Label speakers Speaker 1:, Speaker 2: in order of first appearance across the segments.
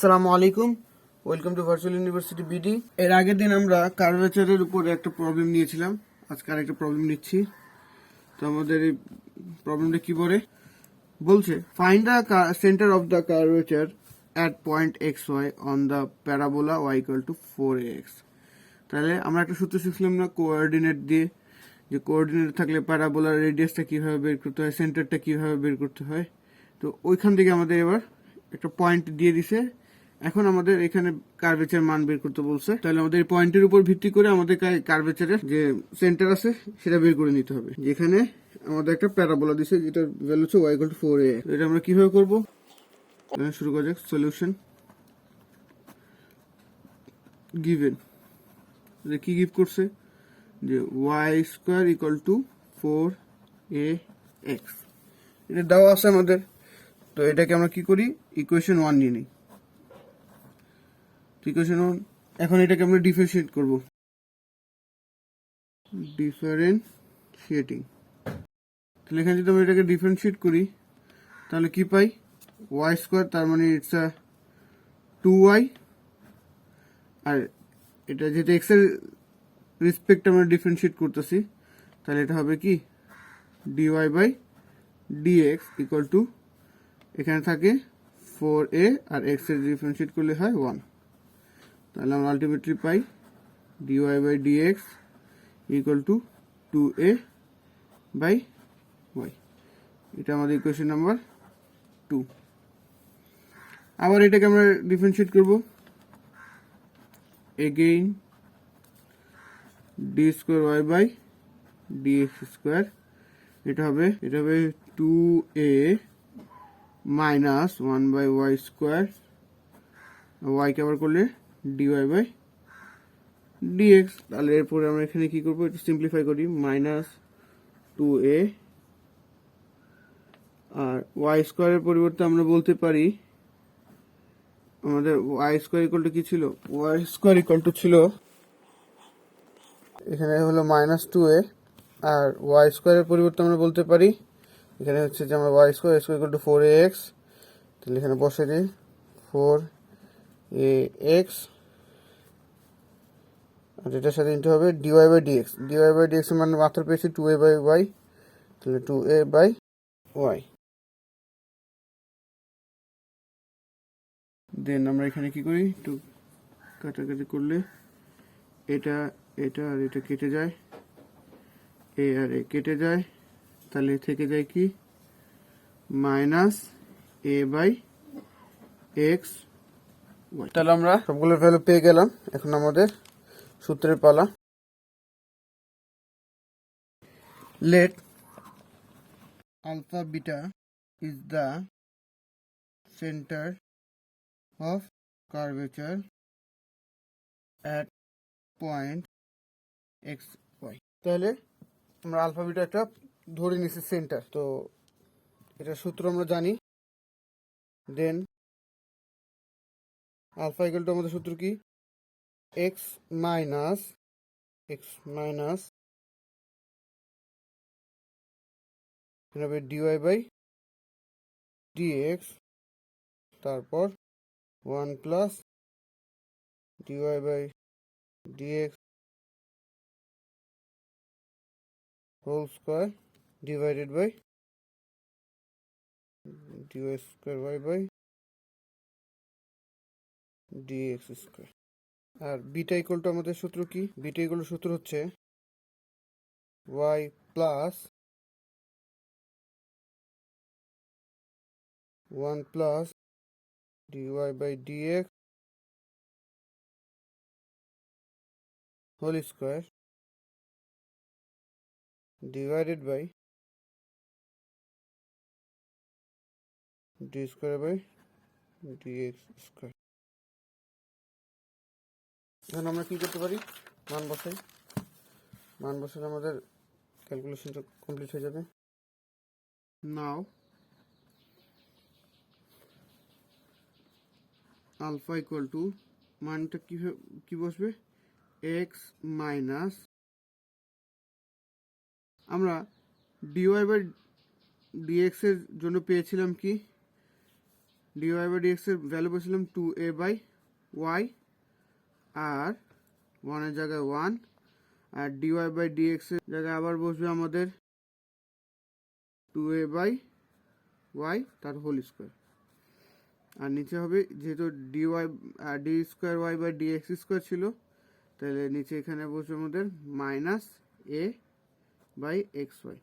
Speaker 1: আসসালামু আলাইকুম, welcome to virtual university BD. এর আগের দিন আমরা কার্ভেচারের উপরে একটা প্রবলেম নিয়েছিলাম, আজকে আরেকটা প্রবলেম নিচ্ছি। তো আমাদের এই প্রবলেমটা কি বলছে find the centre of the curvature at point X Y on the parabola Y equal to 4ax। তাহলে আমরা একটা সূত্র শিখলাম না, কোঅর্ডিনেট দিয়ে, যে কোঅর্ডিনেট থাকলে প্যারাবোলার রেডিয়াসটা কিভাবে বের করতে হয়, সেন্টারটা কিভাবে বের করতে হয়। তো ওইখান থেকে আমাদের এবার একটা পয়েন্ট দিয়ে দিছে। এখন আমাদের এখানে কার্ভেচার মান বের করতে বলছে, তাহলে আমাদের এই পয়েন্টের উপর ভিত্তি করে আমাদের কার্ভেচারের যে সেন্টার আছে সেটা বের করে নিতে হবে। যেখানে আমাদের একটা প্যারাবোলা দিছে যেটার ভ্যালু হচ্ছে y = 4a। এটা আমরা কিভাবে করব, শুরু করা যাক। সলিউশন গিভেন, কি গিভ করছে যে y² = 4ax, এটা দেওয়া আছে আমাদের। তো এটাকে আমরা কি করি, ইকুয়েশন 1 নিয়ে নিই। ইকুয়েশন 1, এখন এটাকে আমরা ডিফারেন্সিয়েট করব, ডিফারেন্সিয়েটিং। তাহলে এখানে যদি আমরা এটাকে ডিফারেন্সিয়েট করি তাহলে কি পাই, y², তার মানে ইটস 2y, আর এটা যেটা x এর রেসপেক্ট আমরা ডিফারেন্সিয়েট করতেছি, তাহলে এটা হবে কি dy/dx ইকুয়াল টু, এখানে থাকে 4a আর x এর ডিফারেন্সিয়েট করলে হয় 1। তাহলে আমরা ultimately pi dy/dx equal to 2a/y। এটা আমাদের ইকুয়েশন নাম্বার 2। আবার এটাকে আমরা ডিফারেন্সিয়েট করব, এগেইন d²y/dx², এটা হবে 2a - 1/y², y কে আবার করলে dy/dx। তাহলে এরপরে আমরা এখানে কি করবো, একটু সিম্পলিফাই করি, -2a, আর y² এর পরিবর্তে আমরা বলতে পারি আমাদের y² কি ছিল, y² ছিল এখানে হলো -2a, আর y² এর পরিবর্তে আমরা বলতে পারি এখানে হচ্ছে যে আমরা y² = 4ax। তাহলে এখানে বসে দিই 4ax, আর এটার সাথে ইনটু হবে dy/dx। dy/dx এর মানে মাত্র পেয়েছি 2a/y, তাহলে 2a/y। দেন আমরা এখানে কি করি, একটু কাটাকাটি করলে এটা এটা আর এটা কেটে যায়, এ আর এ কেটে যায়, তাহলে থেকে যায় কি -a/x। তাহলে আমরা সবগুলোর ভ্যালু পেয়ে গেলাম। এখন আমাদের সূত্রের পালা। Let alpha beta is the centre of curvature at point X Y. তাহলে আমরা আলফা বিটা একটা ধরে নিছি সেন্টার, তো এটা সূত্র আমরা জানি। দেন আলফা ইকুয়াল টু আমাদের সূত্র কি, এক্স মাইনাস হবে dy/dx, তারপর 1 plus dy/dx whole square divided by dy²y/dx²। আর বিটা ইকুয়াল টু আমাদের সূত্র কি, বিটা ইকুয়াল টু সূত্র হচ্ছে y plus 1 plus dy/dx whole square divided by d²/dx²। এখন আমরা কি করতে পারি, মান বসালে আমাদের ক্যালকুলেশনটা কমপ্লিট হয়ে যাবে। নাও আলফা ইকুয়াল টু, মানটা কি বসবে, এক্স মাইনাস, আমরা dy/dx এর জন্য পেয়েছিলাম কি dy বাই dx এর ভ্যালু বসলাম 2a বাই y, আর 1 এর জায়গায় 1, আর dy বাই dx এর জায়গায় আবার বসবে আমাদের 2a বাই y তার হোল স্কোয়ার, আর নিচে হবে যেহেতু dy D square Y by dx স্কোয়ার ছিল, তাহলে নিচে এখানে বসবে আমাদের minus a by x Y.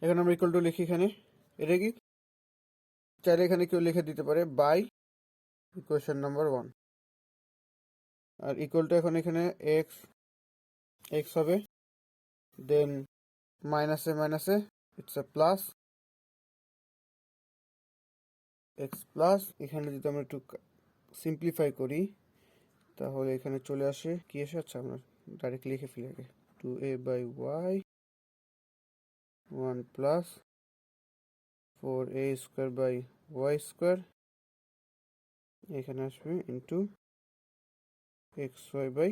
Speaker 1: এখন আমরা ইকুয়াল টু লিখি এখানে, এটা কি চাইলে এখানে কেউ লিখে দিতে পারে বাই ইকুয়েশন নাম্বার 1, আর ইকুয়াল টু এখন এখানে এক্স এক্স হবে, দেন মাইনাসে মাইনাসে it's A plus X plus, এখানে যদি আমরা একটু সিম্পলিফাই করি তাহলে এখানে চলে আসে কি এসে, আচ্ছা আমরা ডাইরেক্ট লিখে ফেলি আগে, 2a by Y 1 plus 4a square by Y square, এখানে আসবে ইন্টু এক্স ওয়াই বাই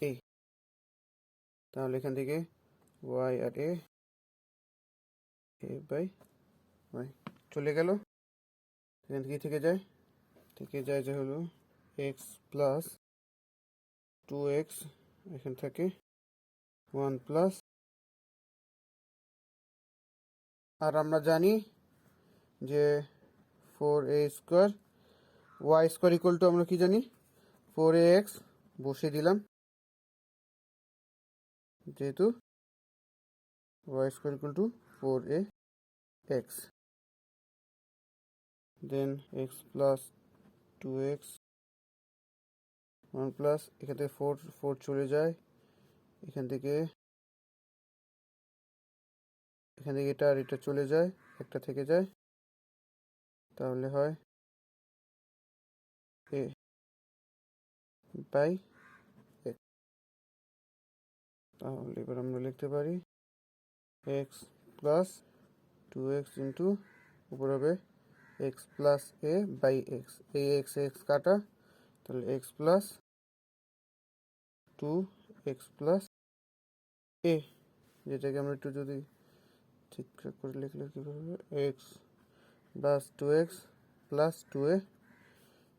Speaker 1: এ, তাহলে এখান থেকে ওয়াই আর এ বাই ওয়াই চলে গেল, এখান থেকে থেকে যায় যে হলো এক্স প্লাস 2x, এখান থেকে 1 প্লাস, আর আমরা জানি যে 4a square Y square equal to আমরা কি জানি 4ax, বসিয়ে দিলাম যেহেতু Y square equal to 4ax, then X plus 2x 1 plus, এখান থেকে 4 চলে যায়, এখান থেকে এটা আর এটা চলে যায়, একটা থেকে যায়, তাহলে হয় a বাই x, তাহলে এবার আমরা লিখতে পারি x প্লাস 2x ইন্টু উপর হবে x plus a by x, এই x কাটা, তাহলে x plus 2x plus a, যেটাকে আমরা একটু যদি ঠিকঠাক করে লিখলে কীভাবে হবে, x plus 2x plus 2a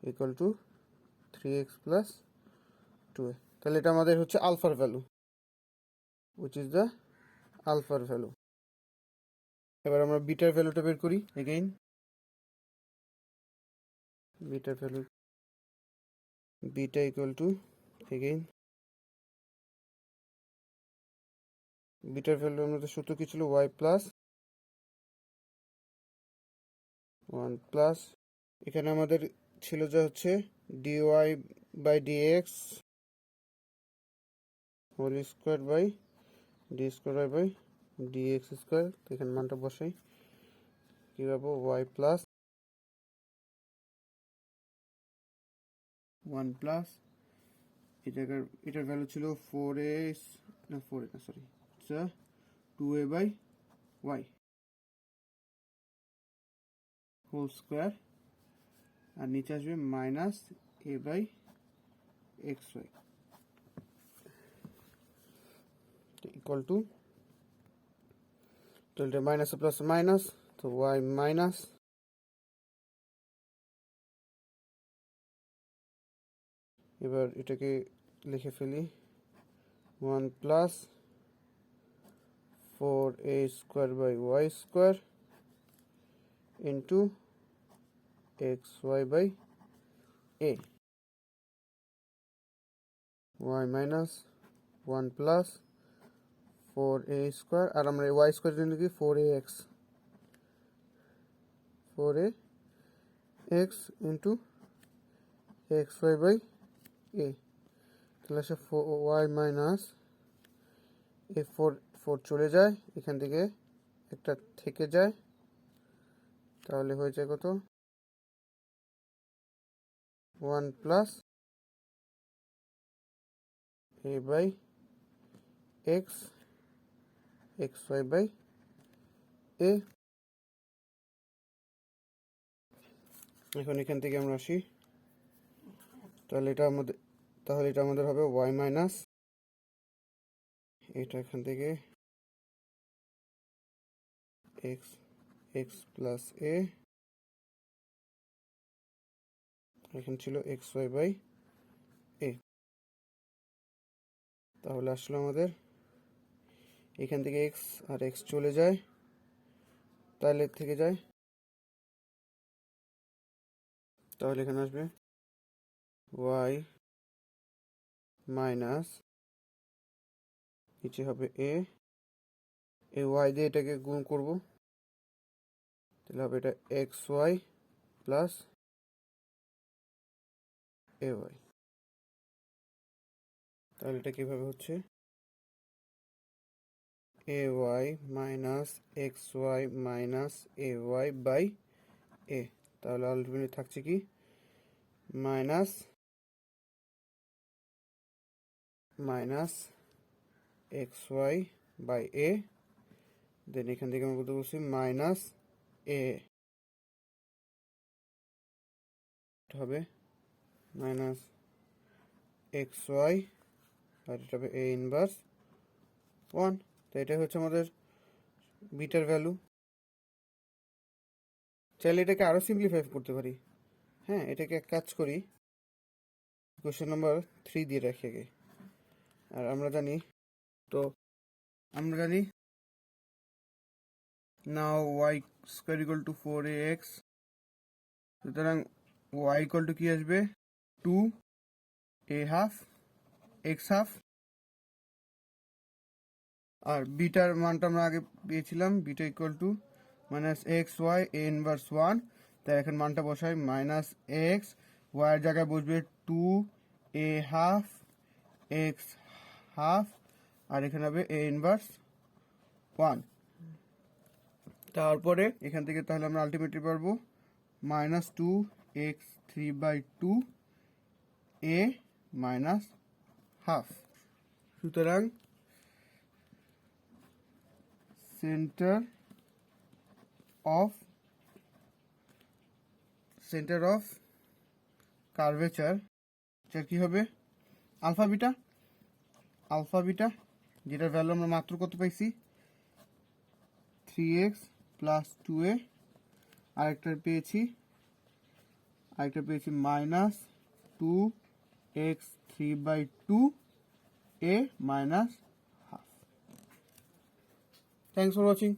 Speaker 1: equal to 3x plus 2a, তাহলে এটা আমাদের হচ্ছে আলফার ভ্যালু, উইচ ইজ দ্য আলফার ভ্যালু। এবার আমরা বিটার ভ্যালুটা বের করি, again bitter value, beta equal two again bitter value আমাদের সূত্র কি ছিল, ওয়াই প্লাস 1 প্লাস, এখানে আমাদের ছিল যে হচ্ছে d y by d x whole square by d square by d x square, এখানে মানটা বসাই, কি পাবো ওয়াই প্লাস 1 প্লাস, এটার ভ্যালু ছিল 4a না 4a না সরি আচ্ছা 2a by y whole square, আর নিচে আসবে minus a by x y equal to, তাহলে মাইনাস প্লাস মাইনাস, তো ওয়াই মাইনাস, এবার এটাকে লিখে ফেলি 1 plus 4a square by Y square into x Y by A, y minus 1 plus 4a square, আর আমরা ওয়াই স্কোয়ার জন্য কি 4ax into x Y by এ, তাহলে আসে ওয়াই মাইনাস এ 4 চলে যায়, এখান থেকে একটা থেকে যায়, তাহলে হয়ে যায় কত 1 plus a by x x Y by a. এখন এখান থেকে আমরা আসি, তাহলে এটা আমাদের হবে ওয়াই মাইনাস, এটা এখান থেকে এক্স এক্স প্লাস এ, এখানে ছিল এক্স ওয়াই বাই এ। তাহলে আসলে আমাদের এখান থেকে এক্স আর এক্স চলে যায়, তাহলে থেকে যায়, তাহলে এখানে আসবে ওয়াই মাইনাস, নিচে হবে এ, এই ওয়াই দিয়ে এটাকে গুণ করব, তাহলে হবে এটা x y plus a y. তাহলে এটা কিভাবে হচ্ছে a y minus x y minus a y by এ। তাহলে আলটিমেটলি থাকছে কি minus minus x Y by a, then এখান থেকে আমরা বলতে বলছি মাইনাস এ হবে মাইনাস এক্স ওয়াই, আর এটা হবে এ ইনভার্স 1। তো এটাই হচ্ছে আমাদের বিটার ভ্যালু। চাইলে এটাকে আরও সিম্পলিফাই করতে পারি। হ্যাঁ, এটাকে এক কাজ করি, কোয়েশ্চেন নাম্বার 3 দিয়ে রাখি আগে। আর আমরা জানি now y square equal to 4ax, সুতরাং ওয়াই ইকুয়াল টু কি আসবে 2a হাফ এক্স হাফ, আর বিটার মানটা আমরা আগে পেয়েছিলাম beta equal to minus x y a inverse 1। তাই এখন মানটা বসাই মাইনাস এক্স, ওয়াইয়ের জায়গায় বসবে 2a হাফ এক্স হাফ, আর এখানে হবে এ ইনভার্স 1। তারপরে এখান থেকে তাহলে আমরা আলটিমেটলি পারবো মাইনাস 2x3/2 এ মাইনাস হাফ। সুতরাং সেন্টার অফ কার্ভেচার কি হবে আলফা বিটা, যেটার ভ্যালু আমরা মাত্র কত পাইছি 3x প্লাস 2a, আরেকটা পেয়েছি minus 2x3/2 a minus half. Thanks for watching.